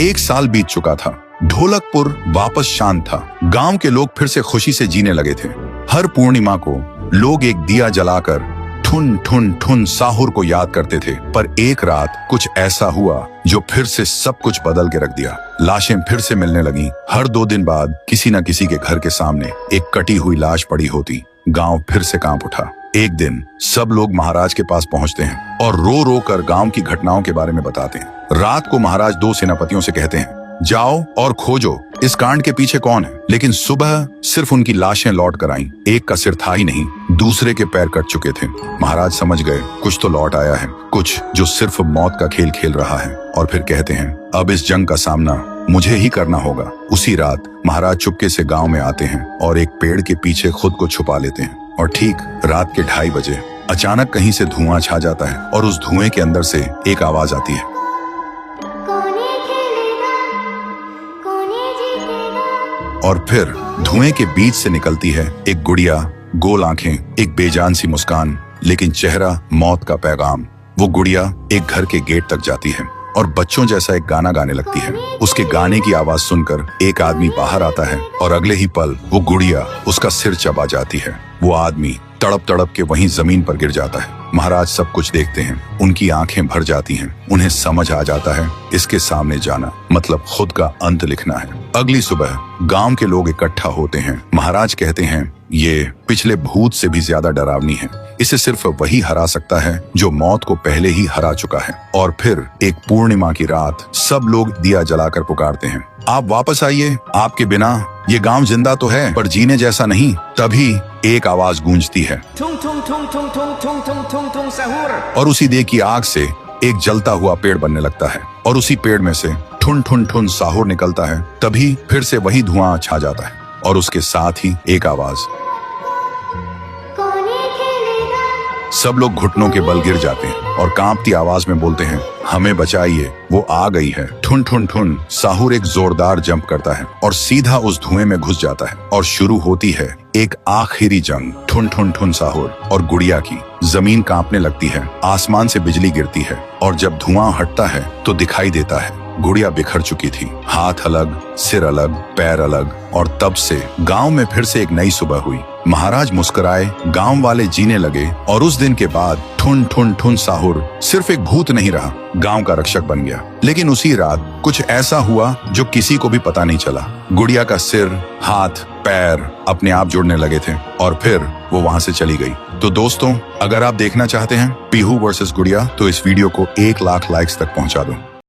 1 साल बीत चुका था। ढोलकपुर वापस शांत था। गांव के लोग फिर से खुशी से जीने लगे थे। हर पूर्णिमा को लोग एक दिया जलाकर ठुन ठुन ठुन साहुर को याद करते थे। पर एक रात कुछ ऐसा हुआ जो फिर से सब कुछ बदल के रख दिया। लाशें फिर से मिलने लगी। हर 2 दिन बाद किसी न किसी के घर के सामने एक कटी हुई लाश पड़ी होती। गांव फिर से कांप उठा। एक दिन सब लोग महाराज के पास पहुंचते हैं और रो रो कर गांव की घटनाओं के बारे में बताते हैं। रात को महाराज 2 सेनापतियों से कहते हैं, जाओ और खोजो इस कांड के पीछे कौन है। लेकिन सुबह सिर्फ उनकी लाशें लौट कर आईं। एक का सिर था ही नहीं, दूसरे के पैर कट चुके थे। महाराज समझ गए कुछ तो लौट आया है, कुछ जो सिर्फ मौत का खेल खेल रहा है। और फिर कहते हैं, अब इस जंग का सामना मुझे ही करना होगा। उसी रात महाराज चुपके से गांव में आते हैं और एक पेड़ के पीछे खुद को छुपा लेते हैं। और ठीक रात के 2:30 बजे अचानक कहीं से धुआं छा जाता है और उस धुएं के अंदर से एक आवाज आती है, और फिर धुएं के बीच से निकलती है एक गुड़िया, गोल आंखें, एक बेजान सी मुस्कान, लेकिन चेहरा मौत का पैगाम। वो गुड़िया एक घर के गेट तक जाती है और बच्चों जैसा एक गाना गाने लगती है। उसके गाने की आवाज सुनकर एक आदमी बाहर आता है और अगले ही पल वो गुड़िया उसका सिर चबा जाती है। वो आदमी तड़प तड़प के वहीं जमीन पर गिर जाता है। महाराज सब कुछ देखते हैं। उनकी आंखें भर जाती हैं। उन्हें समझ आ जाता है इसके सामने जाना मतलब खुद का अंत लिखना है। अगली सुबह गांव के लोग इकट्ठा होते हैं। महाराज कहते हैं, ये पिछले भूत से भी ज्यादा डरावनी है। इसे सिर्फ वही हरा सकता है जो मौत को पहले ही हरा चुका है। और फिर एक पूर्णिमा की रात सब लोग दिया जलाकर पुकारते हैं, आप वापस आइए, आपके बिना ये गांव जिंदा तो है पर जीने जैसा नहीं। तभी एक आवाज गूंजती है, और उसी देह की आग से एक जलता हुआ पेड़ बनने लगता है और उसी पेड़ में से ठुन ठुन ठुन साहुर निकलता है। तभी फिर से वही धुआं छा जाता है और उसके साथ ही एक आवाज। सब लोग घुटनों के बल गिर जाते हैं और कांपती आवाज में बोलते हैं, हमें बचाइए, वो आ गई है। ठुन ठुन ठुन साहुर एक जोरदार जंप करता है और सीधा उस धुएं में घुस जाता है और शुरू होती है एक आखिरी जंग ठुन ठुन ठुन साहुर और गुड़िया की। जमीन कांपने लगती है, आसमान से बिजली गिरती है और जब धुआं हटता है तो दिखाई देता है गुड़िया बिखर चुकी थी। हाथ अलग, सिर अलग, पैर अलग। और तब से गांव में फिर से एक नई सुबह हुई। महाराज मुस्कुराए, गांव वाले जीने लगे और उस दिन के बाद ठुन ठुन ठुन साहुर सिर्फ एक भूत नहीं रहा, गांव का रक्षक बन गया। लेकिन उसी रात कुछ ऐसा हुआ जो किसी को भी पता नहीं चला। गुड़िया का सिर, हाथ, पैर अपने आप जुड़ने लगे थे और फिर वो वहां से चली गई। तो दोस्तों, अगर आप देखना चाहते हैं पीहू वर्सेस गुड़िया तो इस वीडियो को 1 लाख लाइक्स तक पहुंचा दो।